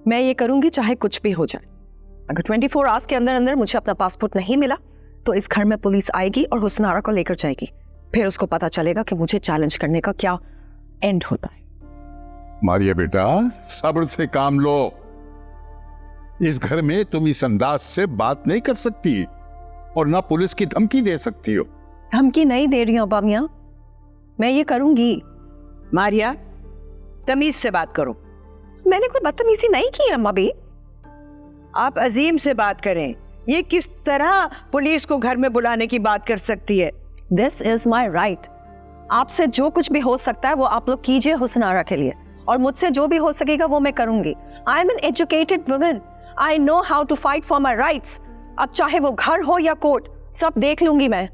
मैं ये करूंगी चाहे कुछ भी हो जाए। अगर 24 आवर्स के अंदर अंदर मुझे अपना पासपोर्ट नहीं मिला तो इस घर में पुलिस आएगी और हुस्न आरा को लेकर जाएगी। फिर उसको पता चलेगा कि मुझे चैलेंज करने का क्या एंड होता है। मारिया बेटा, सब्र से काम लो। इस घर में तुम इस अंदाज से बात नहीं कर सकती और ना पुलिस की धमकी दे सकती हो। धमकी नहीं दे रही हूँ अब्बा मियाँ, मैं ये करूंगी। मारिया, तमीज से बात करो। मैंने कोई बदतमीजी नहीं की अम्मा भी। आप अजीम से बात करें। ये किस तरह पुलिस को घर में बुलाने की बात कर सकती है? This is my right. आपसे जो कुछ भी हो सकता है वो आप लोग कीजिए हुस्न आरा के लिए, और मुझसे जो भी हो सकेगा वो मैं करूंगी। I am an educated woman, I know how to fight for my rights. अब चाहे वो घर हो या कोर्ट, सब देख लूंगी मैं।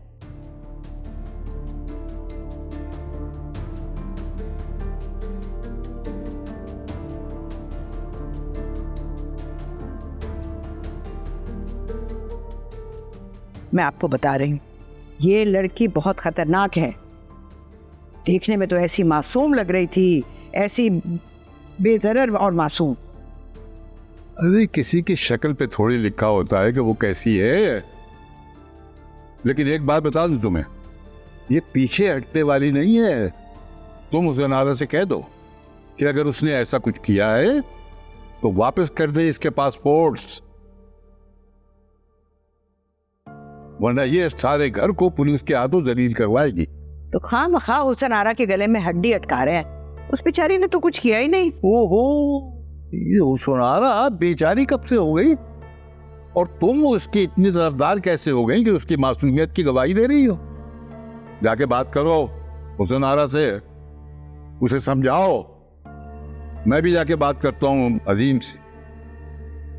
मैं आपको बता रही हूँ, ये लड़की बहुत खतरनाक है। देखने में तो ऐसी मासूम लग रही थी, ऐसी बेदर्द और मासूम। अरे किसी की शक्ल पे थोड़ी लिखा होता है कि वो कैसी है। लेकिन एक बात बता दूं तुम्हें, ये पीछे हटने वाली नहीं है। तुम उसे नारा से कह दो कि अगर उसने ऐसा कुछ किया है तो वापस कर दे इसके पासपोर्ट्स, वरना ये सारे घर को पुलिस के हाथों जलील करवाएगी। तो खामखा हुस्न आरा के गले में हड्डी अटका रहे हैं। उस बेचारी ने तो कुछ किया ही नहीं। ओहो, ये हुस्न आरा बेचारी कब से हो गई और तुम उसकी इतनी तरफदार कैसे हो गई कि उसकी मासूमियत की गवाही दे रही हो? जाके बात करो हुस्न आरा से, उसे समझाओ। मैं भी जाके बात करता हूँ अजीम से,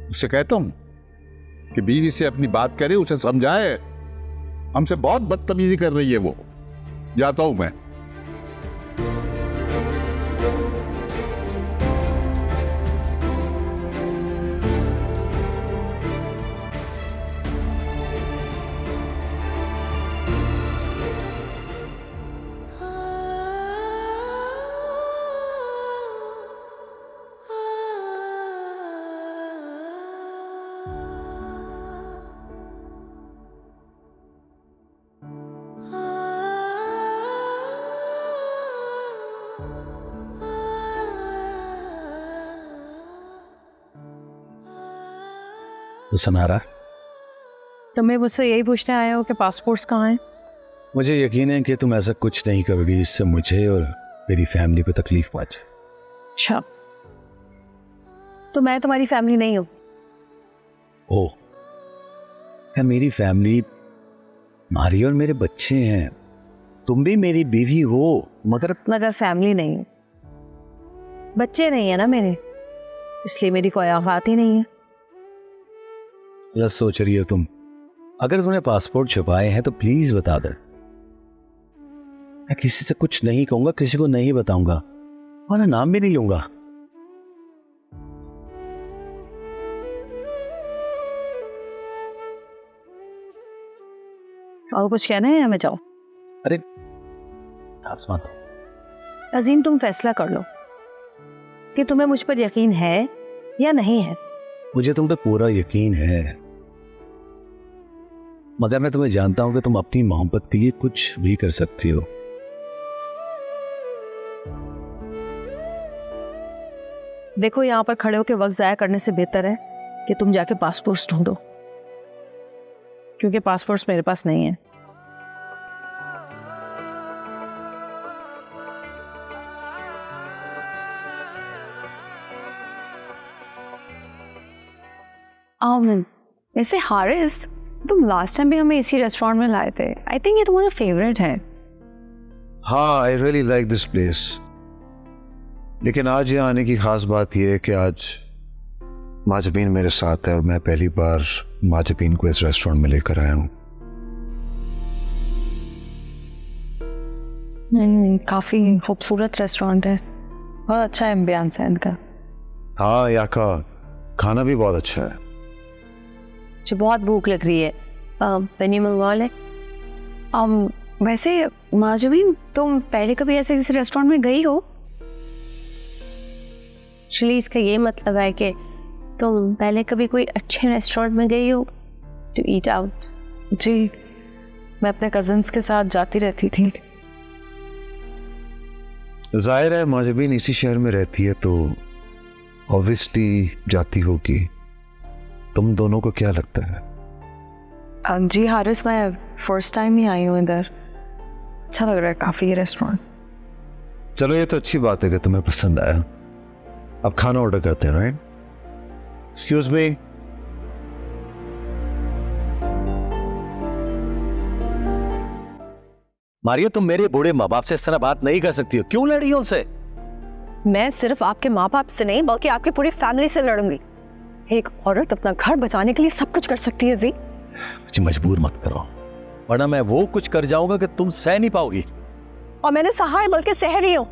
उससे कहता हूँ कि बीवी से अपनी बात करे, उसे समझाए। हमसे बहुत बदतमीजी कर रही है वो। जाता हूं मैं। हुस्न आरा, तुम्हें मुझसे यही पूछने आए हो कि पासपोर्ट्स कहाँ हैं? मुझे यकीन है कि तुम ऐसा कुछ नहीं करोगी जिससे मुझे और मेरी फैमिली को तकलीफ पहुंचे। अच्छा, तो मैं तुम्हारी फैमिली नहीं हूँ? ओह, क्या मेरी फैमिली मारी और मेरे बच्चे हैं। तुम भी मेरी बीवी हो, मगर फैमिली नहीं हूँ। बच्चे नहीं है ना मेरे, इसलिए मेरी कोई औकात ही नहीं है। गलत सोच रही हो तुम। अगर तुमने पासपोर्ट छुपाए हैं तो प्लीज बता दो। मैं किसी से कुछ नहीं कहूंगा, किसी को नहीं बताऊंगा, तुम्हारा नाम भी नहीं लूंगा। और कुछ कहना है या मैं जाऊं? अरे आसमान, अजीम, तुम फैसला कर लो कि तुम्हें मुझ पर यकीन है या नहीं है। मुझे तुम पे पूरा यकीन है, मगर मैं तुम्हें जानता हूं कि तुम अपनी मोहब्बत के लिए कुछ भी कर सकती हो। देखो, यहाँ पर खड़े होकर वक्त जाया करने से बेहतर है कि तुम जाके पासपोर्ट्स ढूंढो, क्योंकि पासपोर्ट्स मेरे पास नहीं है। वैसे हारिस, तुम लास्ट टाइम भी हमें इसी रेस्टोरेंट में लाए थे। आई थिंक ये तुम्हारा फेवरेट है। हाँ, I really like this place. लेकिन आज यहाँ आने की खास बात यह है कि आज माजबीन मेरे साथ है और मैं पहली बार माजबीन को इस रेस्टोरेंट में लेकर आया हूँ। काफी खूबसूरत रेस्टोरेंट है, बहुत अच्छा एम्बियंस है इनका। हाँ, यहाँ का खाना भी बहुत अच्छा है। मुझे बहुत भूख लग रही है, पनीर मंगवा ले। वैसे माजबीन, तुम पहले कभी ऐसे किसी रेस्टोरेंट में गई हो? एक्चुअली इसका ये मतलब है कि तुम पहले कभी कोई अच्छे रेस्टोरेंट में गई हो टू ईट आउट? जी, मैं अपने कजिन्स के साथ जाती रहती थी। जाहिर है माजबीन इसी शहर में रहती है तो ऑब्वियसली जाती होगी। तुम दोनों को क्या लगता है? जी हारिस, मैं फर्स्ट टाइम ही आई हूँ इधर। अच्छा लग रहा है काफ़ी ये रेस्टोरेंट। चलो ये तो अच्छी बात है कि तुम्हें पसंद आया। अब खाना ऑर्डर करते हैं, राइट? Excuse me. मारिया, तुम मेरे बूढ़े माँ बाप से इस तरह बात नहीं कर सकती हो। क्यों लड़ी हो उनसे? मैं सिर्फ आपके माँ बाप से नहीं बल्कि आपकी पूरी फैमिली से लड़ूंगी। एक औरत अपना घर बचाने के लिए सब कुछ कर सकती है जी। मुझे मजबूर मत करो, वरना मैं वो कुछ कर जाऊंगा कि तुम सह नहीं पाओगी। और मैंने सहा है, बल्कि सह रही हूं।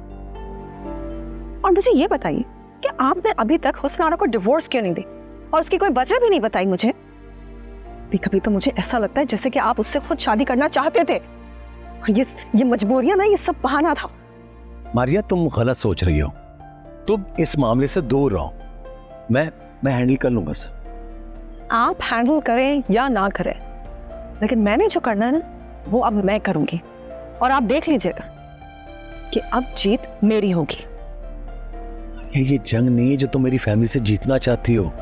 और मुझे ये बताइए कि आपने अभी तक हुस्न को डिवोर्स क्यों नहीं दी और उसकी कोई वजह भी नहीं बताई मुझे। कभी तो मुझे ऐसा लगता है जैसे कि आप उससे खुद शादी करना चाहते थे। ये मजबूरियां ना, ये सब बहाना था। मारिया, तुम गलत सोच रही हो। तुम इस मामले से दूर रहो, मैं हैंडल कर लूंगा सर। आप हैंडल करें या ना करें, लेकिन मैंने जो करना है ना वो अब मैं करूंगी। और आप देख लीजिएगा कि अब जीत मेरी होगी। ये जंग नहीं है जो तुम मेरी फैमिली से जीतना चाहती हो।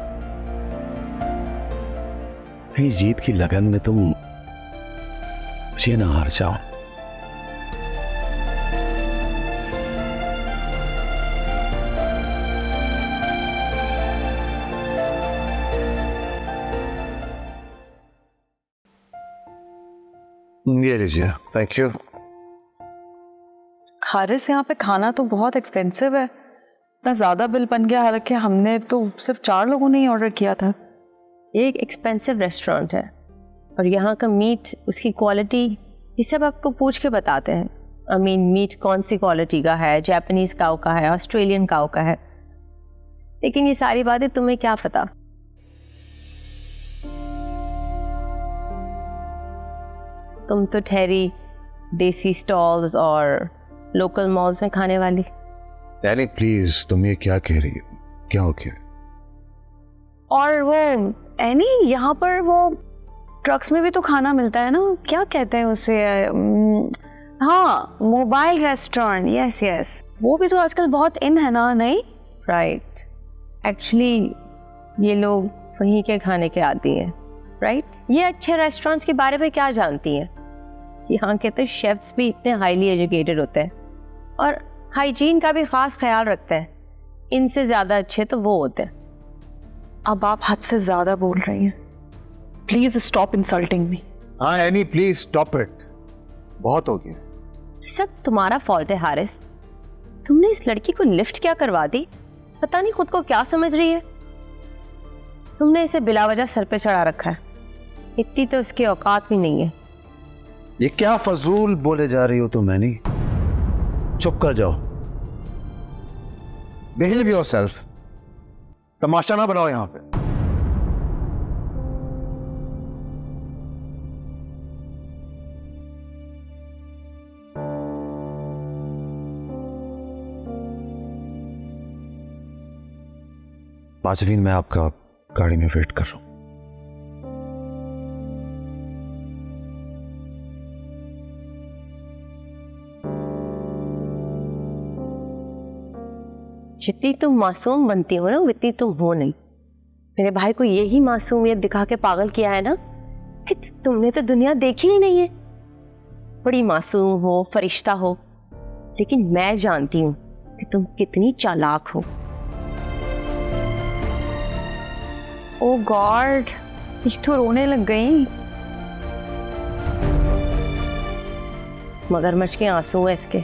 कहीं जीत की लगन में तुम मुझे ना हार जाओ। ये लीजिए, थैंक यू। हारिस, यहाँ पे खाना तो बहुत एक्सपेंसिव है। इतना ज़्यादा बिल बन गया, हालांकि हमने तो सिर्फ 4 लोगों ने ही ऑर्डर किया था। ये एक एक्सपेंसिव रेस्टोरेंट है और यहाँ का मीट, उसकी क्वालिटी, ये सब आपको पूछ के बताते हैं। आई मीन मीट कौन सी क्वालिटी का है, जापानीज काऊ का है, ऑस्ट्रेलियन काऊ का है। लेकिन ये सारी बातें तुम्हें क्या पता। तुम तो ठहरी देसी स्टॉल्स और लोकल मॉल्स में खाने वाली। एनी प्लीज, तुम ये क्या कह रही हो? क्या हो गया? और वो एनी, यहाँ पर वो ट्रक्स में भी तो खाना मिलता है ना, क्या कहते हैं उसे? हाँ, मोबाइल रेस्टोरेंट। यस यस, वो भी तो आजकल बहुत इन है ना? नहीं, राइट। एक्चुअली ये लोग वहीं के खाने के आदी हैं, राइट? ये अच्छे रेस्टोरेंट्स के बारे में क्या जानती हैं? यहाँ के तो शेफ्स भी इतने हाईली एजुकेटेड होते हैं और हाइजीन का भी खास ख्याल रखते हैं। इनसे ज़्यादा अच्छे तो वो होते हैं। अब आप हद से ज़्यादा बोल रही हैं। Please stop insulting me. हाँ एनी, प्लीज स्टॉप इट, बहुत हो गया। सब तुम्हारा फॉल्ट है हारिस। तुमने इस लड़की को लिफ्ट क्या करवा दी, पता नहीं खुद को क्या समझ रही है। तुमने इसे बिलावजह सर पे चढ़ा रखा है। इतनी तो उसकी औकात भी नहीं है। ये क्या फजूल बोले जा रही हो तुम? मैनी, चुप कर जाओ। बिहेव योरसेल्फ, तमाशा ना बनाओ यहां पे। माजवीन, मैं आपका गाड़ी में वेट कर रहा हूं। जितनी तुम मासूम बनती हो ना, उतनी तुम हो नहीं। मेरे भाई को यही मासूमियत दिखा के पागल किया है ना कि तुमने तो दुनिया देखी ही नहीं है। बड़ी मासूम हो, फरिश्ता हो, लेकिन मैं जानती हूं कि तुम कितनी चालाक हो। ओ गॉड, ये तो रोने लग गई। मगरमच्छ के आंसू है इसके,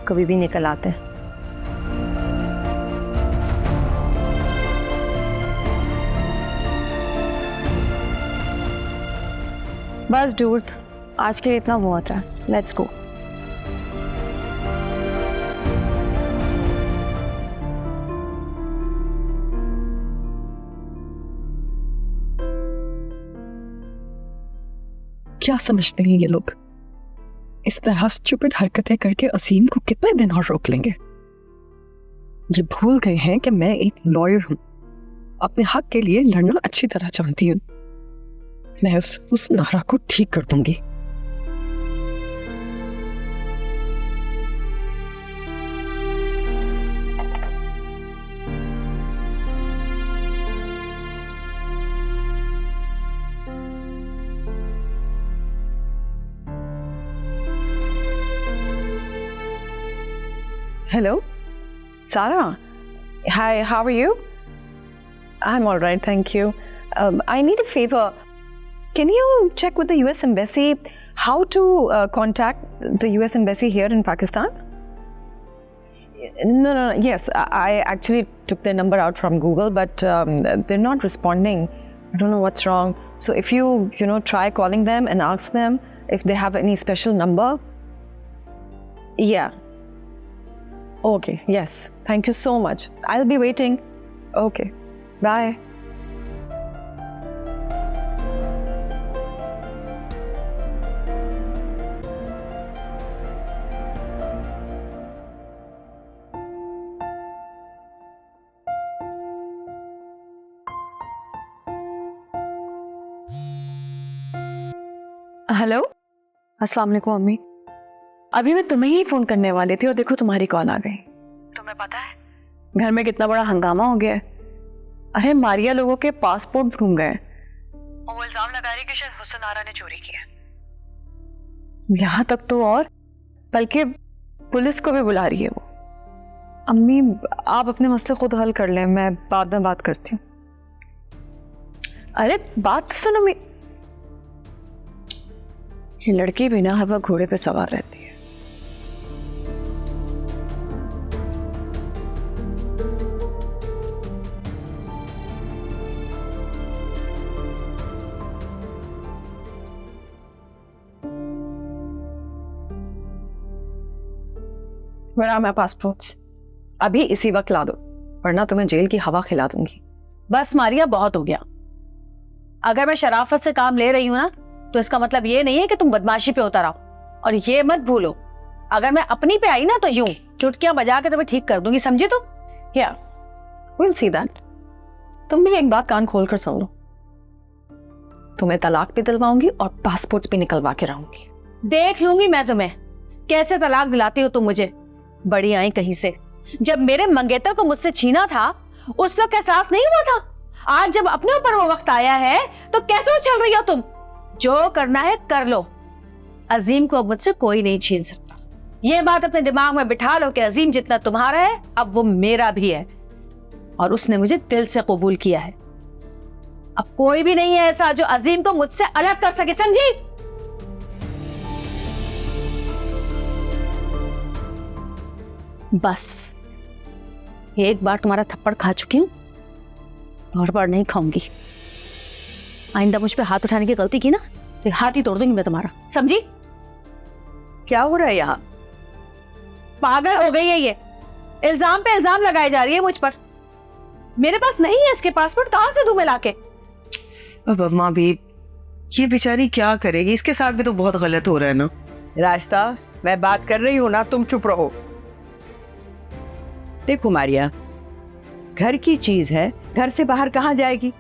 कभी भी निकल आते हैं। बस डूड, आज के लिए इतना बहुत है। Let's go. क्या समझते हैं ये लोग? इस तरह स्टूपिड हरकतें करके असीम को कितने दिन और रोक लेंगे? ये भूल गए हैं कि मैं एक लॉयर हूं अपने हक के लिए लड़ना अच्छी तरह जानती हूँ। मैं उस नारा को ठीक कर दूंगी। Hello, Sarah. Hi, how are you? I'm all right, thank you. I need a favor. Can you check with the US Embassy how to contact the US Embassy here in Pakistan? No, yes, I actually took their number out from Google, but they're not responding. I don't know what's wrong. So if you try calling them and ask them if they have any special number. Yeah. Okay, yes. Thank you so much. I'll be waiting. Okay. Bye. Hello, अस्सलाम वालेकुम अम्मी। अभी मैं तुम्हें ही phone करने वाली थी और देखो तुम्हारी कॉल आ गई। तुम्हें पता है घर में कितना बड़ा हंगामा हो गया है। अरे मारिया लोगों के पासपोर्ट्स गुम गए और वो इल्जाम लगा रही कि शायद हुसन आरा ने चोरी किया। यहाँ तक तो और बल्कि पुलिस को भी बुला रही है वो। अम्मी आप अपने मसले खुद हल कर लें, मैं बाद में बात करती हूँ। अरे बात तो सुनो, ये लड़की भी ना हर वक्त घोड़े पे सवार रहती है। Where are my passports? अभी इसी वक्त ला दो, वरना तुम्हें जेल की हवा खिला दूंगी। बस मारिया, बहुत हो गया। अगर मैं शराफत से काम ले रही हूं ना, तो इसका मतलब ये नहीं है कि तुम बदमाशी पे उतर आओ। और ये मत भूलो, अगर मैं अपनी पे आई ना तो यूं चुटकियां बजा के तुम्हें ठीक कर दूंगी, समझी तुम? Yeah, we'll see that. तुम भी एक बात कान खोल कर सुन लो, तुम्हें तलाक भी दिलवाऊंगी और पासपोर्ट्स भी निकलवा के रहूंगी। देख लूंगी मैं तुम्हें कैसे तलाक दिलाती हो तुम मुझे। बड़ी आई कहीं से। जब मेरे मंगेतर को मुझसे छीना था उस वक्त एहसास नहीं हुआ था? आज जब अपने ऊपर वो वक्त आया है तो कैसे चल रही हो तुम? जो करना है कर लो। अजीम को अब मुझसे कोई नहीं छीन सकता। ये बात अपने दिमाग में बिठा लो कि अजीम जितना तुम्हारा है अब वो मेरा भी है, और उसने मुझे दिल से कबूल किया है। अब कोई भी नहीं है ऐसा जो अजीम को मुझसे अलग कर सके, समझी? बस एक बार तुम्हारा थप्पड़ खा चुकी हूं, और बार नहीं खाऊंगी। आइंदा मुझ पे हाथ उठाने की गलती की ना तो हाथ ही तोड़ दूंगी मैं तुम्हारा, समझी? क्या हो रहा है यहाँ? पागल हो गई है ये। इल्जाम पे इल्जाम लगाई जा रही है मुझ पर। मेरे पास नहीं है इसके पासपोर्ट, कहां से दूं मैं लाके? अब अम्मा भी, ये बेचारी क्या करेगी? इसके साथ भी तो बहुत गलत हो रहा है ना। रास्ता, मैं बात कर रही हूँ ना, तुम चुप रहो। देखो मारिया, घर की चीज है, घर से बाहर कहाँ जाएगी?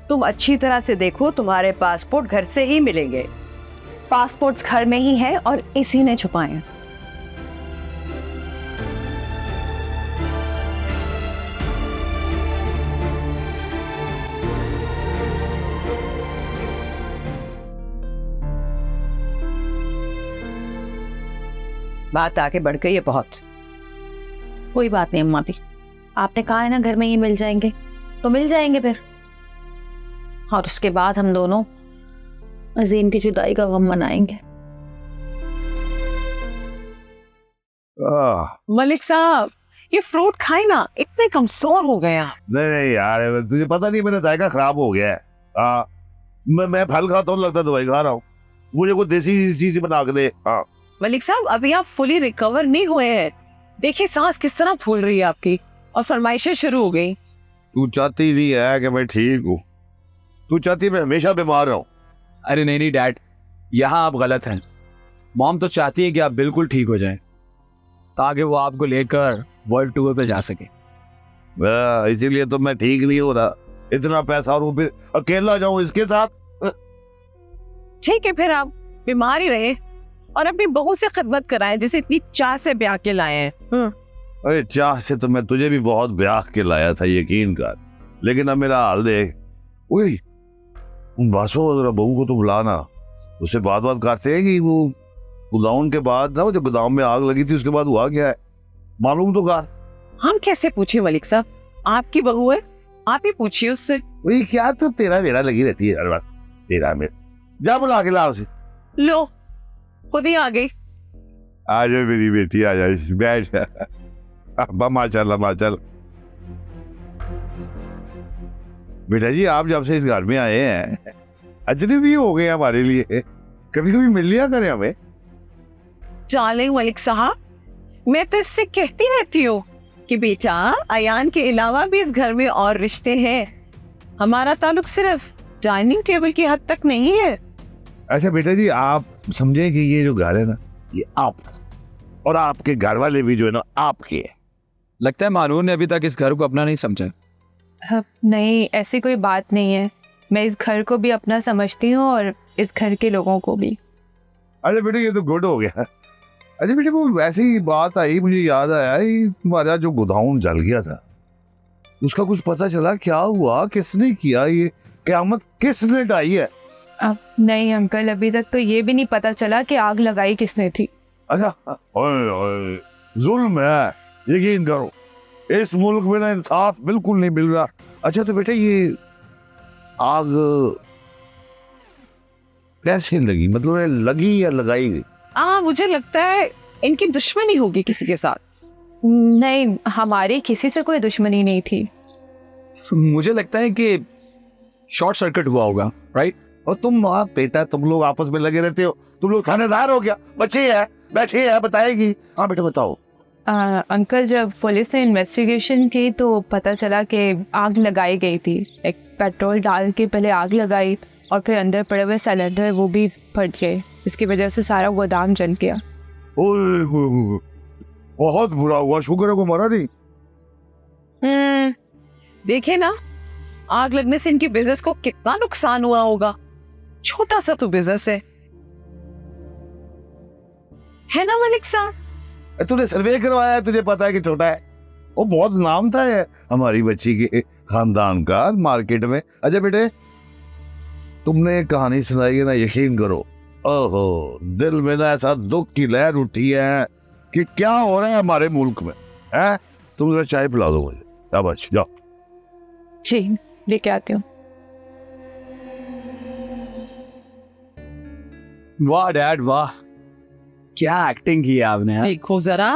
तुम अच्छी तरह से देखो, तुम्हारे पासपोर्ट घर से ही मिलेंगे। पासपोर्ट्स घर में ही है और इसी ने छुपाए हैं। बात आगे बढ़ गई है बहुत। कोई बात नहीं अम्मा भी, आपने कहा है ना घर में ही मिल जाएंगे तो मिल जाएंगे फिर, और उसके बाद हम दोनों अजीम की जुदाई का गम मनाएंगे। मलिक साहब, ये फ्रूट खाए ना, इतने कमजोर हो गए आप। नहीं यार, तुझे पता नहीं मेरा जायका खराब हो गया है। मैं फल खाता हूँ, लगता दवाई खा रहा हूँ। मुझे कोई देसी चीज बना के दे। मलिक साहब, अभी आप फुली रिकवर नहीं हुए हैं। देखिए सांस किस तरह फूल रही है आपकी, और फरमाइशें शुरू हो गई। तू चाहती नहीं है कि मैं ठीक हूँ, तू चाहती मैं हमेशा बीमार रहूं। अरे नहीं डैड, यहाँ आप गलत हैं। मॉम तो चाहती है कि आप बिल्कुल ठीक हो जाएं, ताकि वो आपको लेकर वर्ल्ड टूर पे जा सके। इसीलिए तो मैं ठीक नहीं हो रहा। इतना पैसा और वो फिर अकेला जाऊं इसके साथ। ठीक है, फिर आप बीमार ही रहे और अपनी बहू से खिदमत कराएं जिसे इतनी चाह से ब्याह के लाए हैं। अरे चाह से तो मैं तुझे भी बहुत ब्याह के लाया था, यकीन कर, लेकिन अब मेरा हाल देख। उई, उन बासों जरा बहू को तो बुलाना, उससे बात करते हैं कि वो गोदाम के बाद ना, वो जो गोदाम में आग लगी थी उसके बाद हुआ क्या है, मालूम तो कर। हम कैसे पूछे मलिक साहब, आपकी बहू है, आप ही पूछिए उससे। वही क्या, तो तेरा मेरा लगी रहती है हर बात, तेरा मेरा। जा बुला के ला उसे। लो, खुद ही आ गई। आ जाओ मेरी बेटी, आ जाओ, बैठ जा। अब्बा माशाल्लाह माशाल्लाह। बेटा जी, आप जब से इस घर में आए हैं अजनबी हो गए हमारे लिए, कभी कभी मिल लिया करें हमें। डार्लिंग मलिक साहब, मैं तो इससे कहती रहती हूँ कि बेटा, अयान के अलावा भी इस घर में और रिश्ते हैं, हमारा ताल्लुक सिर्फ डाइनिंग टेबल की हद तक नहीं है। अच्छा बेटा जी, आप समझे कि ये जो घर है ना, ये आपका, और आपके घर वाले भी जो है ना आपके है। लगता है मानूर ने अभी तक इस घर को अपना नहीं समझा। नहीं, ऐसी कोई बात नहीं है। मैं इस घर को भी अपना समझती हूँ और इस घर के लोगों को भी। अच्छा बेटा, ये तो गुड हो गया। अच्छा बेटा, वो वैसे ही बात आई, मुझे याद आया, तुम्हारा जो गोदाम जल गया था उसका कुछ पता चला? क्या हुआ, किसने किया, ये क़यामत किसने ढाई है? अब नहीं अंकल, अभी तक तो ये भी नहीं पता चला कि आग लगाई किसने थी। अच्छा, जुल्म है, यकीन करो, इस मुल्क में ना इंसाफ बिल्कुल नहीं मिल रहा। अच्छा तो बेटा, ये आग कैसे लगी, मतलब लगी या लगाई गई? मुझे लगता है इनकी दुश्मनी होगी किसी के साथ। नहीं, हमारी किसी से कोई दुश्मनी नहीं थी। मुझे लगता है कि शॉर्ट सर्किट हुआ होगा, राइट? और तुम बेटा, तुम लोग आपस में लगे रहते हो, तुम लोग थानेदार हो क्या? बच्चे है, बैठे है, बताएगी। हाँ बेटा बताओ। अंकल, जब पुलिस ने इन्वेस्टिगेशन की तो पता चला कि आग लगाई गई थी। एक पेट्रोल डाल के पहले आग लगाई और फिर अंदर पड़े हुए सिलेंडर वो भी फट गए, इसकी वजह से सारा गोदाम जल गया। ओए, बहुत बुरा हुआ, शुक्र है को मरा नहीं। देखे ना, आग लगने से इनकी बिजनेस को कितना नुकसान हुआ होगा। छोटा सा तो बिजनेस है ना मलिक साहब? तूने सर्वे करवाया, तुझे पता है कि छोटा है। वो बहुत नाम था हमारी बच्ची के खानदान का मार्केट में। अच्छा बेटे, तुमने कहानी सुनाई है ना, यकीन करो, ओहो, दिल में ना ऐसा दुख की लहर उठी है कि क्या हो रहा है हमारे मुल्क में है। तुम जरा चाय पिला दो मुझे, शाबाश, जाओ। जी, लेके आती हूँ। वाह डैड वाह, क्या एक्टिंग की है आपने। देखो जरा,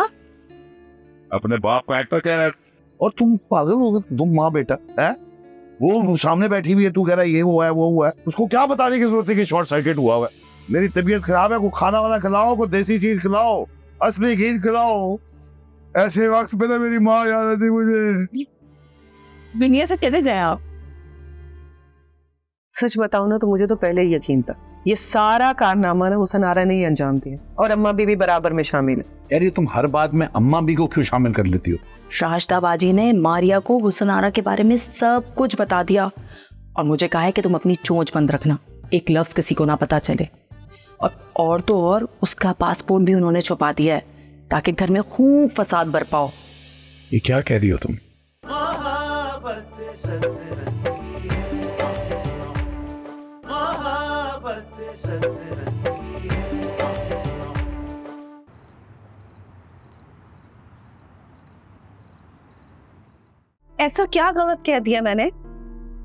अपने बाप का एक्टर कह रहा है और तुम पागल हो गए। तुम माँ बेटा है, वो सामने बैठी हुई है, तू कह रहा है ये हुआ है वो हुआ है। उसको क्या बताने की जरूरत है कि शॉर्ट सर्किट हुआ है? मेरी तबीयत खराब है, को खाना वाना खिलाओ, को देसी चीज खिलाओ, असली चीज खिलाओ। ऐसे वक्त पे ना मेरी माँ याद आती मुझे। दुनिया से चले जाए आप। सच बताऊं ना तो मुझे तो पहले ही यकीन था, ये सारा कारनामा ना हुसन आरा ने ही अंजाम दिया, और अम्मा भी बराबर में शामिल है। यार ये तुम हर बात में अम्मा भी को क्यों शामिल कर लेती हो? शाहिदा बाजी ने मारिया को हुसन आरा के बारे में सब कुछ बता दिया और मुझे कहा है कि तुम अपनी चोंच बंद रखना, एक लफ्ज किसी को ना पता चले। और तो और उसका पासपोर्ट भी उन्होंने छुपा दिया है ताकि घर में खूब फसाद बरपा हो। ये क्या कह रही हो तुम? ऐसा क्या गलत कह दिया मैंने?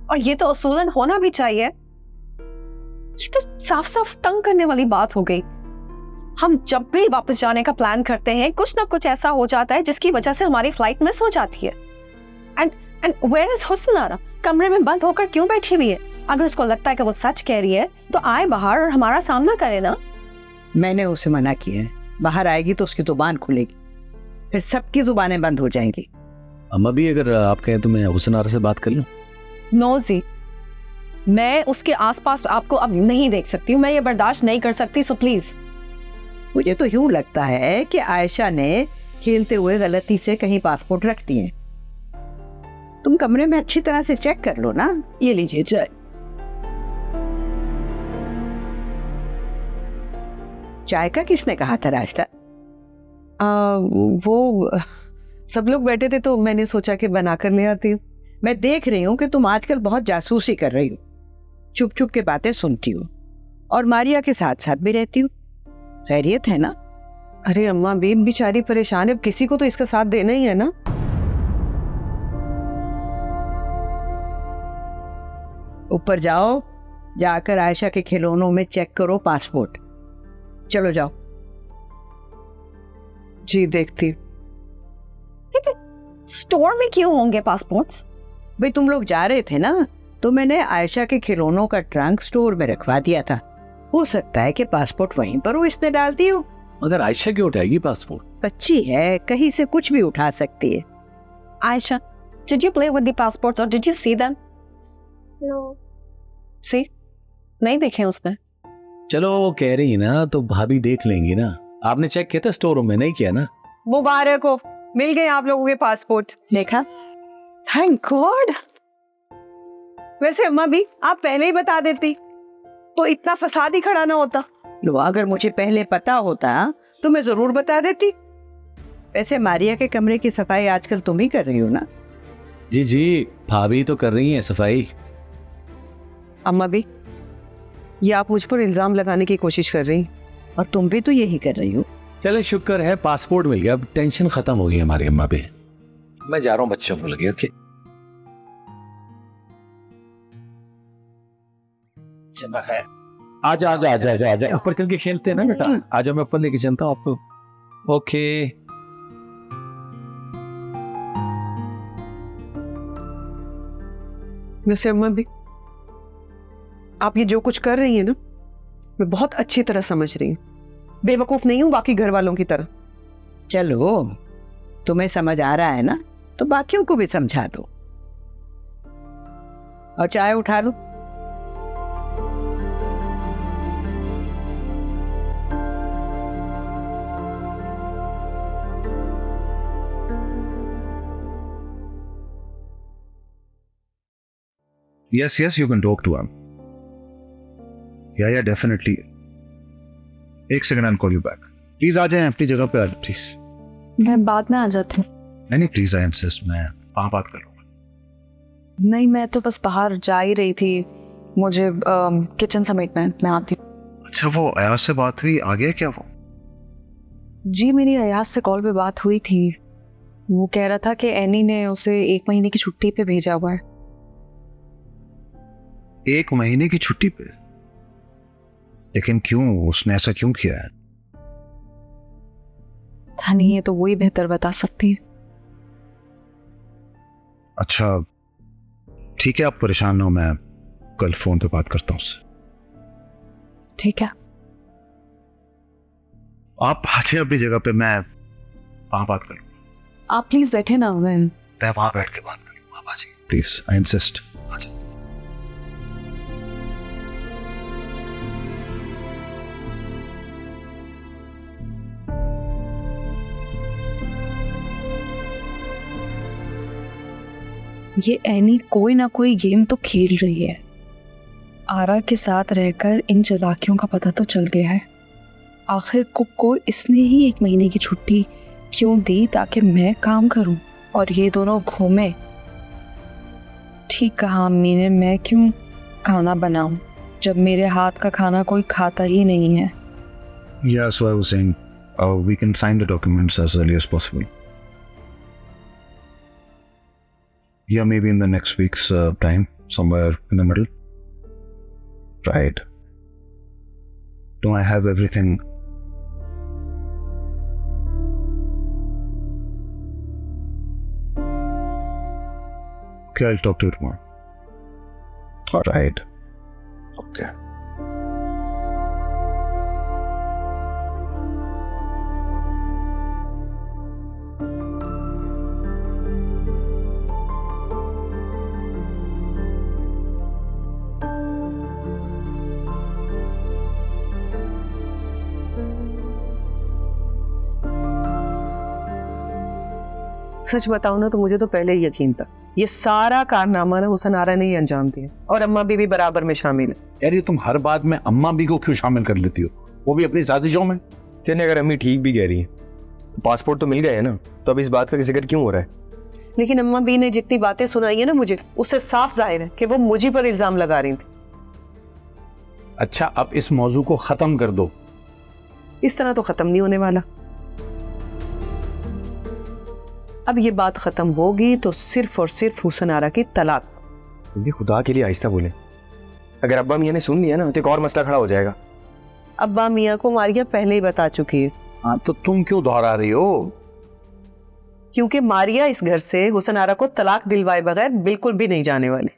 और ये तो असूलन होना भी चाहिए। ये तो साफ साफ तंग करने वाली बात हो गई। हम जब भी वापस जाने का प्लान करते हैं, कुछ ना कुछ ऐसा हो जाता है जिसकी वजह से हमारी फ्लाइट मिस हो जाती है। एंड वेयर इज हुस्न आरा? कमरे में बंद होकर क्यों बैठी हुई है? अगर उसको लगता है कि वो सच कह रही है तो आए बाहर और हमारा सामना करे ना। मैंने उसे मना किया है, बाहर आएगी तो उसकी जुबान खुलेगी, फिर सबकी जुबानें बंद हो जाएंगी। अम्मा भी अगर आप कहें तो मैं हुसन आरा से बात कर लूं? नो जी, मैं उसके आसपास आपको अब नहीं देख सकती हूँ, मैं ये बर्दाश्त नहीं कर सकती, सो प्लीज। मुझे तो यूं लगता है कि आयशा ने खेलते हुए गलती से कहीं पासपोर्ट रख दिए। तुम कमरे में अच्छी तरह से चेक कर लो ना। ये लीजिए चाय। चाय का किसने कहा था रास्ता? वो सब लोग बैठे थे तो मैंने सोचा कि बना कर ले आती हूँ। मैं देख रही हूँ कि तुम आजकल बहुत जासूसी कर रही हो, चुप चुप के बातें सुनती हो और मारिया के साथ साथ भी रहती हो। खैरियत है ना? अरे अम्मा बेचारी परेशान है, अब किसी को तो इसका साथ देना ही है ना। ऊपर जाओ, जाकर आयशा के खिलौनों में चेक करो पासपोर्ट। चलो जाओ। जी देखती। स्टोर में क्यों होंगे पासपोर्ट्स? भाई तुम लोग जा रहे थे ना, तो मैंने आयशा के खिलौनों का ट्रंक स्टोर में रखवा दिया था। हो सकता है कि पासपोर्ट वहीं पर हो, इसने डाल दी हो। मगर आयशा क्यों उठाएगी पासपोर्ट? बच्ची है, कहीं से कुछ भी उठा सकती है। Aisha, did you play with the passports or did you see them? No. See? नहीं देखे उसने। चलो वो कह रही है ना तो भाभी देख लेंगी ना। आपने चेक किया था स्टोर रूम में? नहीं किया ना? मुबारक हो, मिल गए आप लोगों के पासपोर्ट। देखा? Thank God. वैसे अम्मा भी आप पहले ही बता देती तो इतना फसाद ही खड़ा ना होता। लो, अगर मुझे पहले पता होता तो मैं जरूर बता देती। वैसे मारिया के कमरे की सफाई आजकल तुम ही कर रही हो ना? जी जी, भाभी तो कर रही है सफाई। अम्मा भी, ये आप मुझ पर इल्जाम लगाने की कोशिश कर रही, और तुम भी तो यही कर रही हो। चले शुक्र है पासपोर्ट मिल गया, अब टेंशन खत्म हो गई हमारी अम्मा भी। मैं जा रहा हूँ बच्चों को लगे। ओके चला है। आजा आजा आजा आजा आजा, ऊपर चल के खेलते हैं ना बेटा। आजा, मैं ऊपर लेके चलता हूँ आपको। ओके वैसे अम्मा भी, आप ये जो कुछ कर रही है ना, मैं बहुत अच्छी तरह समझ रही हूँ। बेवकूफ नहीं हूँ बाकी घर वालों की तरह। चलो, तुम्हें समझ आ रहा है ना, तो बाकियों को भी समझा दो। और चाय उठा लो। Yes, you can talk to him. Yeah, definitely. एक second, I'll call you back. Please आ जाएं, अपनी जगह पे आ जाए प्लीज। मैं बाद में आ जाती हूँ। नहीं प्लीज, आई इंसिस्ट, मैं वहाँ बात कर लूँगा। नहीं, मैं तो बस बाहर जा ही रही थी, मुझे किचन समेटना है, मैं आती हूँ। अच्छा, वो अयाज से बात हुई, आ गया क्या वो? जी मेरी अयाज से कॉल पे बात हुई थी। वो कह रहा था कि एनी ने उसे 1 महीने की छुट्टी पे भेजा हुआ है। 1 महीने की छुट्टी पे? लेकिन क्यों, उसने ऐसा क्यों किया है? था नहीं, ये तो वही बेहतर बता सकती है। अच्छा ठीक है, आप परेशान ना हो, मैं कल फोन पे बात करता हूँ उससे। ठीक है, आप आ जाइए अपनी जगह पे, मैं वहां बात करूँगा। आप प्लीज बैठे ना। मैं वहां बैठ के बात करूँगा, आप आ जाइए प्लीज, आई इंसिस्ट। आ जाइए। ये एनी कोई ना कोई गेम तो खेल रही है। आरा के साथ रहकर इन चालाकियों का पता तो चल गया है। आखिर कुक को इसने ही 1 महीने की छुट्टी क्यों दी, ताकि मैं काम करूं और ये दोनों घूमे। ठीक कहा अम्मी ने, मैं क्यों खाना बनाऊं जब मेरे हाथ का खाना कोई खाता ही नहीं है। Yeah, so I was saying, we can sign the documents as early as possible. Yeah, maybe in the next week's time, somewhere in the middle. Right. Don't I have everything? Okay, I'll talk to you tomorrow. All right. Okay. सच बताऊं ना तो मुझे तो पहले ही यकीन था ये सारा कारनामा ना हुसन आरा ने ही अंजाम दिया और अम्मा भी बराबर में शामिल है। यार ये तुम हर बात में अम्मा भी को क्यों शामिल कर लेती हो, वो भी अपनी साजिशों में। चलिए अगर अम्मी ठीक भी कह रही है, पासपोर्ट तो मिल गए है ना, तो अब इस बात का जिक्र क्यों हो रहा है? लेकिन अम्मा बी ने जितनी बातें सुनाई है ना मुझे, उससे साफ जाहिर है कि वो मुझे पर इल्जाम लगा रही थी। अच्छा अब इस मौजू को खत्म कर दो। इस तरह तो खत्म नहीं होने वाला। अब ये बात खत्म होगी तो सिर्फ और सिर्फ हुसन आरा की तलाक। ये खुदा के लिए आहिस्ता बोले, अगर अब्बा मियाँ ने सुन लिया ना तो एक और मसला खड़ा हो जाएगा। अब्बा मियाँ को मारिया पहले ही बता चुकी है। हाँ तो तुम क्यों दोहरा रही हो? क्योंकि मारिया इस घर से हुसन आरा को तलाक दिलवाए बगैर बिल्कुल भी नहीं जाने वाली।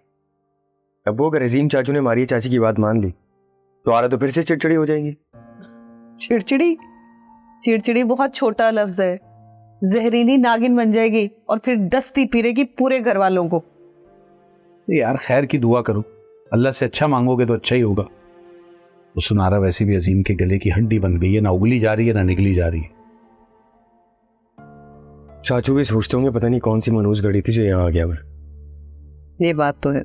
अब्बू अगर अजीम चाचू ने मारिया चाची की बात मान ली तो आरा तो फिर से चिड़चिड़ी हो जाएंगी। चिड़चिड़ी? चिड़चिड़ी बहुत छोटा लफ्ज है। जहरीली नागिन बन जाएगी और फिर दस्ती फिरेगी पूरे घर वालों को। यार खैर की दुआ करो, अल्लाह से अच्छा मांगोगे तो अच्छा ही होगा। तो सुनारा वैसे भी अजीम के गले की हड्डी बन गई है, ना उगली जा रही है ना निकली जा रही है। चाचू भी सोचते होंगे पता नहीं कौन सी मनूस गड़ी थी जो यहाँ आ गया। ये बात तो है,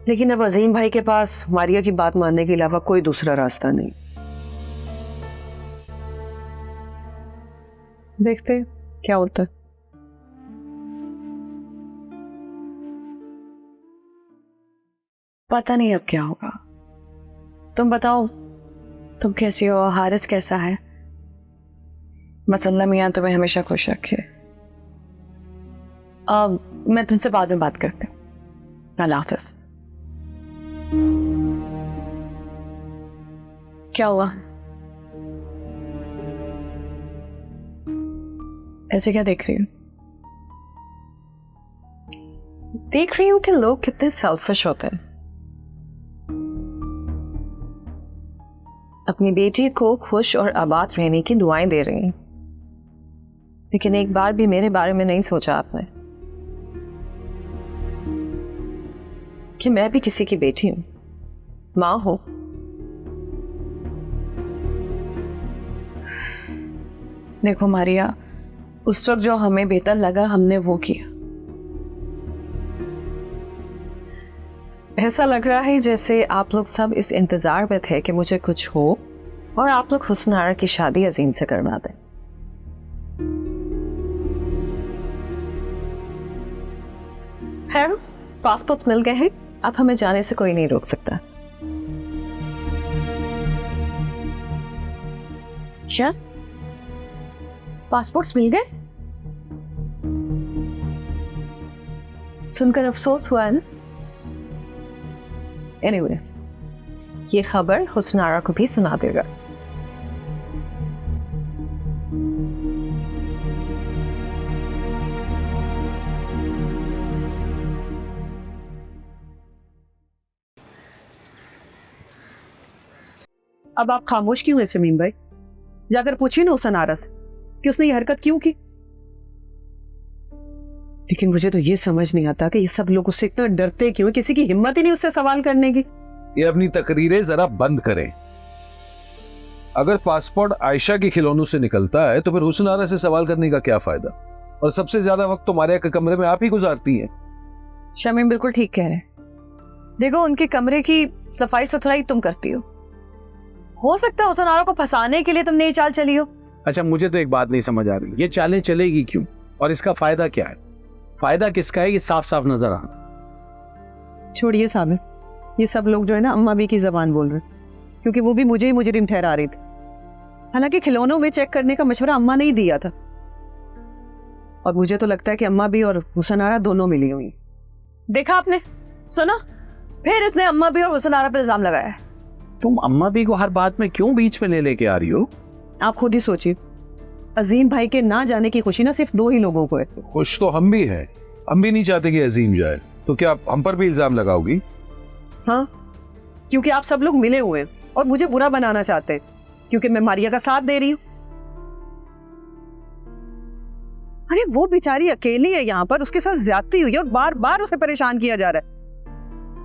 लेकिन अब अजीम भाई के पास मारिया की बात मानने के अलावा कोई दूसरा रास्ता नहीं। देखते हैं क्या होता है। पता नहीं अब क्या होगा। तुम बताओ, तुम कैसी हो? हारिस कैसा है? बस अल्लाह मियाँ तुम्हें हमेशा खुश रखे। मैं तुमसे बाद में बात करती हूँ। अल्लाह हाफ़िज़। क्या हुआ? ऐसे क्या देख रही हो? देख रही हूँ कि लोग कितने सेल्फिश होते हैं। अपनी बेटी को खुश और आबाद रहने की दुआएं दे रही हैं, लेकिन एक बार भी मेरे बारे में नहीं सोचा आपने कि मैं भी किसी की बेटी हूं, मां हूं। देखो मारिया, उस वक्त जो हमें बेहतर लगा हमने वो किया। ऐसा लग रहा है जैसे आप लोग सब इस इंतजार में थे कि मुझे कुछ हो और आप लोग हुस्न आरा की शादी अजीम से करवा दें। खैर, पासपोर्ट्स मिल गए हैं, अब हमें जाने से कोई नहीं रोक सकता। क्या पासपोर्ट्स मिल गए? सुनकर अफसोस हुआ ना? एनीवेज, ये खबर हुस्न आरा को भी सुना देगा। अब आप खामोश क्यों हैं शमीम भाई? जाकर पूछिए ना हुसन आरा से कि उसने ये हरकत क्यों की। लेकिन मुझे तो ये समझ नहीं आता कि ये सब लोग उससे इतना डरते क्यों? किसी की हिम्मत ही नहीं उससे सवाल करने की। ये अपनी तकरीरें जरा बंद करें। अगर पासपोर्ट आयशा के खिलौनों से निकलता है तो फिर हुस्न आरा से सवाल करने का क्या फायदा? और सबसे ज्यादा वक्त तो मारिया के कमरे में आप ही गुजारती हैं। शमीम बिल्कुल ठीक कह रहे हैं। देखो, उनके कमरे की सफाई सुथराई तुम करती हो सकता है हुस्न आरा को फंसाने के लिए तुमने ये चाल चली हो। अच्छा मुझे तो एक बात नहीं समझ आ रही, ये चालें चलेगी क्यों और इसका फायदा क्या है? फायदा किसका है ये साफ साफ नजर आ रहा। छोड़िए साबिर, ये सब लोग जो है ना अम्मा भी की जबान बोल रहे, क्योंकि वो भी मुझे ही मुजरिम ठहरा रही थी। हालांकि खिलौनों में चेक करने का मशवरा अम्मा ने ही दिया था, और मुझे तो लगता है कि अम्मा भी और हुसन आरा दोनों मिली हुई। देखा आपने, सुना? फिर इसने अम्मा भी और हुसन आरा पे इल्जाम लगाया है। तुम अम्मा भी को हर बात में क्यों बीच में ले लेके आ रही हो? आप खुद ही सोचिए, अजीम भाई के ना जाने की खुशी ना सिर्फ 2 ही लोगों को है। खुश तो हम भी हैं, हम भी नहीं चाहते कि अजीम जाए, तो क्या आप हम पर भी इल्जाम लगाओगी? हाँ, क्योंकि आप सब लोग मिले हुए हैं और मुझे बुरा बनाना चाहते हैं, क्योंकि मैं मारिया का साथ दे रही हूँ। अरे वो बेचारी अकेली है यहाँ पर, उसके साथ ज्यादती हुई है और बार बार उसे परेशान किया जा रहा है।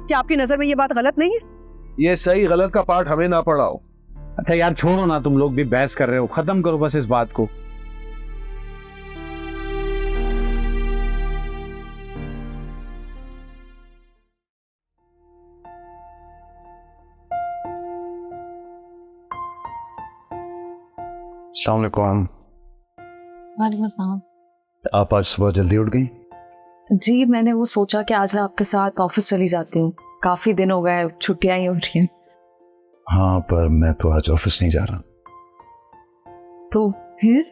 क्या आपकी नजर में ये बात गलत नहीं है? ये सही गलत का पाठ हमें ना पढ़ाओ। अच्छा यार छोड़ो ना, तुम लोग भी बहस कर रहे हो, खत्म करो बस इस बात को। अस्सलाम वालेकुम। वालेकुम अस्सलाम। आप आज सुबह जल्दी उठ गई? जी मैंने वो सोचा कि आज मैं आपके साथ ऑफिस चली जाती हूँ, काफी दिन हो गए, छुट्टियां ही हो रही हैं। हाँ, पर मैं तो आज ऑफिस नहीं जा रहा। तो फिर?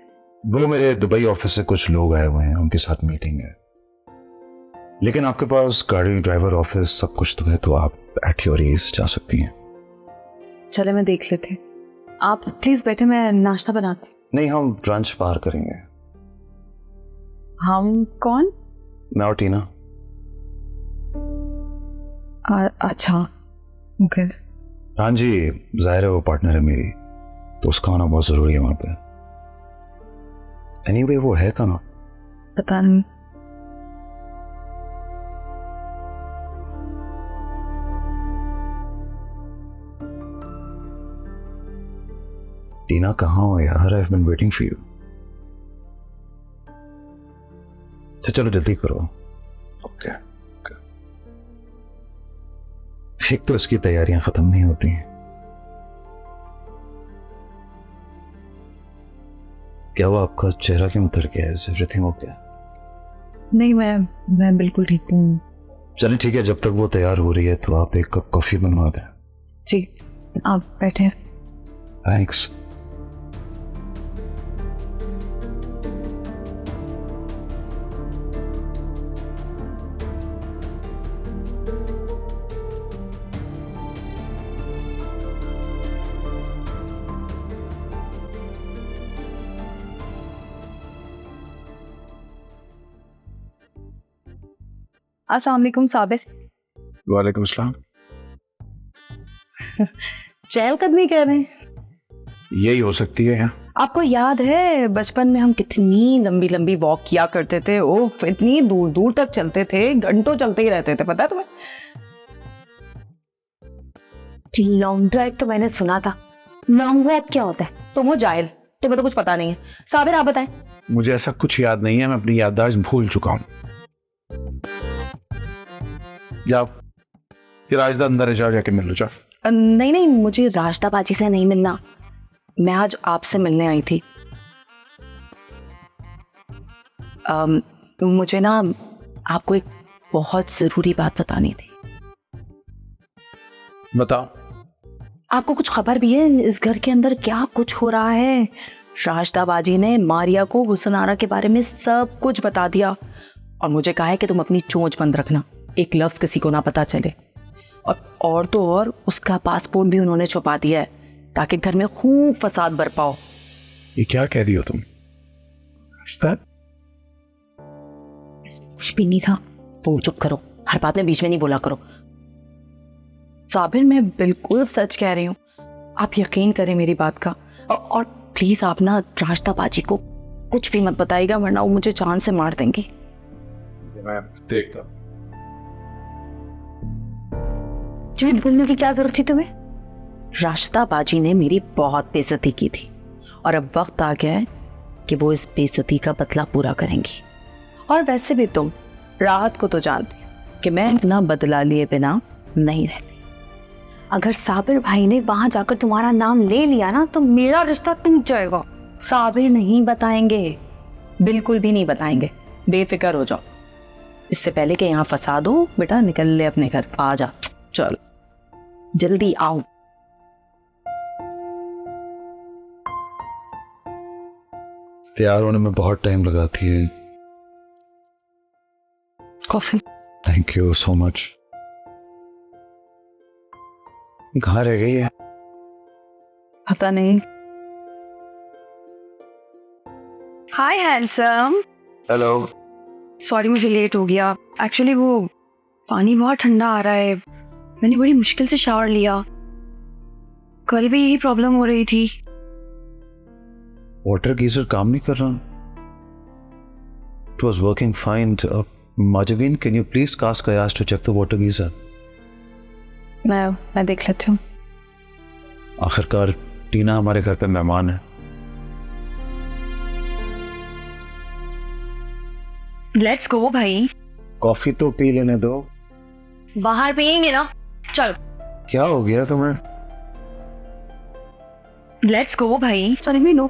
वो मेरे दुबई ऑफिस से कुछ लोग आए हुए हैं, उनके साथ मीटिंग है। लेकिन आपके पास गाड़ी, ड्राइवर, ऑफिस सब कुछ तो है, तो आप एट योर एज जा सकती हैं। चले मैं देख लेते। आप प्लीज बैठे, मैं नाश्ता बनाती। नहीं, हम ब्रंच बाहर करेंगे। हम कौन? मैं और टीना। अच्छा ओके। हाँ जी, जाहिर है वो पार्टनर है मेरी, तो उसका आना बहुत जरूरी है वहां पे। एनीवे वो है कहाँ? पता नहीं। टीना कहाँ हो यार? I have been waiting for you. चलो जल्दी करो। ओके। एक तो इसकी तैयारियां खत्म नहीं होती हैं। क्या हुआ, आपका चेहरा क्यों उतर गया है? Everything okay? नहीं, मैं बिल्कुल ठीक हूँ। चलिए ठीक है, जब तक वो तैयार हो रही है तो आप एक कप कॉफी बनवा दें। जी आप बैठे। थैंक्स। अस्सलाम वालेकुम साबिर। वालेकुम सलाम। चहलकदमी कर रहे हैं? यही हो सकती है यहाँ। आपको याद है बचपन में हम कितनी लंबी लंबी वॉक किया करते थे? ओह, इतनी दूर दूर तक चलते थे, घंटों चलते ही रहते थे, पता है तुम्हें? लॉन्ग ड्राइव तो मैंने सुना था, लॉन्ग ड्राइव क्या होता है? तुम हो जाहिल, तुम्हें तो कुछ पता नहीं है। साबिर आप बताएं। मुझे ऐसा कुछ याद नहीं है, मैं अपनी याददाश्त भूल चुका हूँ। जाओ, ये राजदा अंदर है, जाओ जाके मिल लो, जाओ। नहीं नहीं, मुझे राजदा बाजी से नहीं मिलना, मैं आज आपसे मिलने आई थी। मुझे ना आपको एक बहुत जरूरी बात बतानी थी। बताओ। आपको कुछ खबर भी है इस घर के अंदर क्या कुछ हो रहा है? राजदा बाजी ने मारिया को हुसनारा के बारे में सब कुछ बता दिया और मुझे कहा है कि तुम अपनी चोंच बंद रखना, एक लफ्ज किसी को ना पता चले। और तो और उसका पासपोर्ट भी उन्होंने छुपा दिया है ताकि घर में खूब फसाद बरपा हो। ये क्या कह रही हो तुम? कुछ भी नहीं था, तुम चुप करो, हर बात में बीच में नहीं बोला करो। साबिर मैं बिल्कुल सच कह रही हूँ, आप यकीन करें मेरी बात का। और प्लीज आप ना राजदा बाजी को कुछ भी मत बताइएगा, वरना वो मुझे जान से मार देंगी। मैं देखता। झूठ बोलने की क्या जरूरत थी तुम्हें? राजदा बाजी ने मेरी बहुत बेइज्जती की थी और अब वक्त आ गया है कि वो इस बेइज्जती का बदला पूरा करेंगी। और वैसे भी तुम राहत को तो जानती हो कि मैं इतना बदला लिए बिना नहीं रहती। अगर साबिर भाई ने वहां जाकर तुम्हारा नाम ले लिया ना तो मेरा रिश्ता टूट जाएगा। साबिर नहीं बताएंगे, बिल्कुल भी नहीं बताएंगे, बेफिक्र हो जाओ। इससे पहले कि यहाँ फसाद हो, बेटा निकल ले अपने घर, आ जा, चलो जल्दी आओ। तैयार होने में बहुत टाइम लगाती है। Coffee. Thank you so much. कहाँ रह गई है? पता नहीं। हाय हैंडसम। हेलो। सॉरी मुझे लेट हो गया, एक्चुअली वो पानी बहुत ठंडा आ रहा है, मैंने बड़ी मुश्किल से शावर लिया। कल भी यही प्रॉब्लम हो रही थी। वाटर गीजर काम नहीं कर रहा। It was working fine. Majabin, can you please ask Ayaz to check the water geyser? मैं देख लेती हूँ। आखिरकार टीना हमारे घर पे मेहमान है। लेट्स गो भाई। कॉफी तो पी लेने दो। बाहर पियेंगे ना, चल। क्या हो गया तुम्हें? लेट्स गो भाई। चलेंगे नो।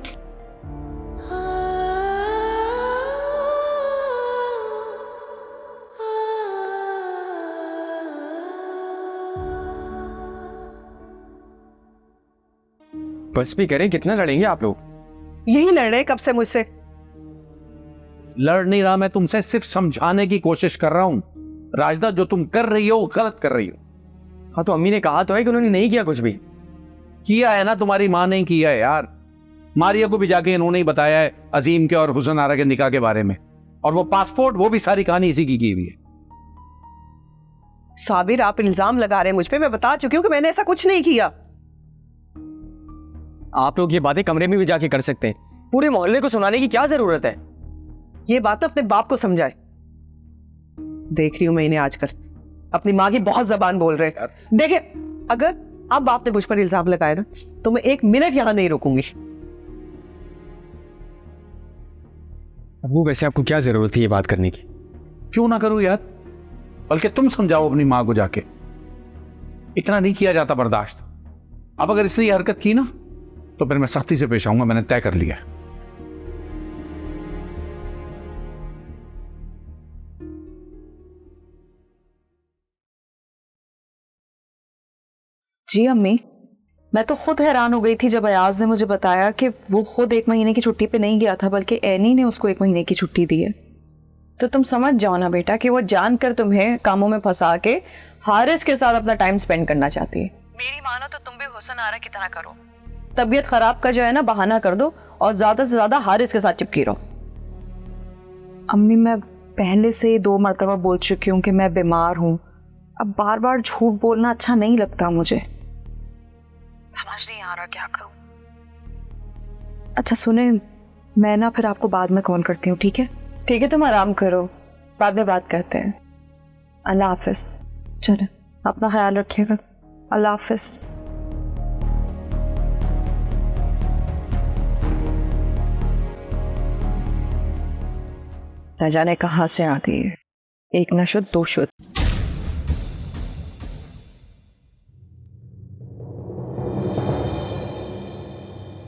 बस भी करें, कितना लड़ेंगे आप लोग? यही लड़ रहे कब से मुझसे। लड़ नहीं रहा मैं तुमसे, सिर्फ समझाने की कोशिश कर रहा हूं। राजदा, जो तुम कर रही हो वो गलत कर रही हो। हाँ तो अम्मी ने कहा तो है कि उन्होंने नहीं किया कुछ भी। किया है ना, तुम्हारी माँ ने किया है यार। मारिया को भी जाके इन्होंने ही बताया है अजीम के और हुसन आरा के निकाह के बारे में, और वो पासपोर्ट, वो भी सारी कहानी इसी की हुई है। साबिर, आप इल्जाम लगा रहे हैं मुझ पे। मैं बता चुकी हूँ कि मैंने ऐसा कुछ नहीं किया। आप लोग ये बातें कमरे में भी जाके कर सकते हैं, पूरे मोहल्ले को सुनाने की क्या जरूरत है? ये बात अपने बाप को समझाए। देख रही हूं मैं इन्हें आजकल अपनी माँ की बहुत जबान बोल रहे हैं। देखिए, अगर अब बाप ने मुझ पर इल्जाम लगाया ना तो मैं 1 मिनट यहां नहीं रुकूंगी। वो वैसे आपको क्या जरूरत थी ये बात करने की? क्यों ना करूं यार, बल्कि तुम समझाओ अपनी माँ को जाके। इतना नहीं किया जाता बर्दाश्त। अब अगर इसने ये हरकत की ना तो फिर मैं सख्ती से पेश आऊंगा, मैंने तय कर लिया। जी अम्मी, मैं तो खुद हैरान हो गई थी जब अयाज ने मुझे बताया कि वो खुद 1 महीने की छुट्टी पे नहीं गया था, बल्कि एनी ने उसको 1 महीने की छुट्टी दी है। तो तुम समझ जाओ ना बेटा कि वो जानकर तुम्हें कामों में फंसा के हारिस के साथ अपना टाइम स्पेंड करना चाहती है। मेरी मानो तो तुम भी हुसन आरा की तरह करो। तबीयत खराब का जो है ना बहाना कर दो और ज्यादा से ज्यादा हारिस के साथ चिपकी रहो। अम्मी, मैं पहले से ही 2 मरतबा बोल चुकी हूँ कि मैं बीमार हूँ। अब बार बार झूठ बोलना अच्छा नहीं लगता मुझे। समझ नहीं आ रहा क्या करूँ। अच्छा सुने, मैं ना फिर आपको बाद में कॉल करती हूँ, ठीक है? ठीक है, तुम आराम करो, बाद में बात करते हैं। अल्लाह हाफिज। चलो, अपना ख्याल रखिएगा। अल्लाह हाफिज। न जाने कहाँ से आ गई है, एक न शुद्ध 2 शुद्ध।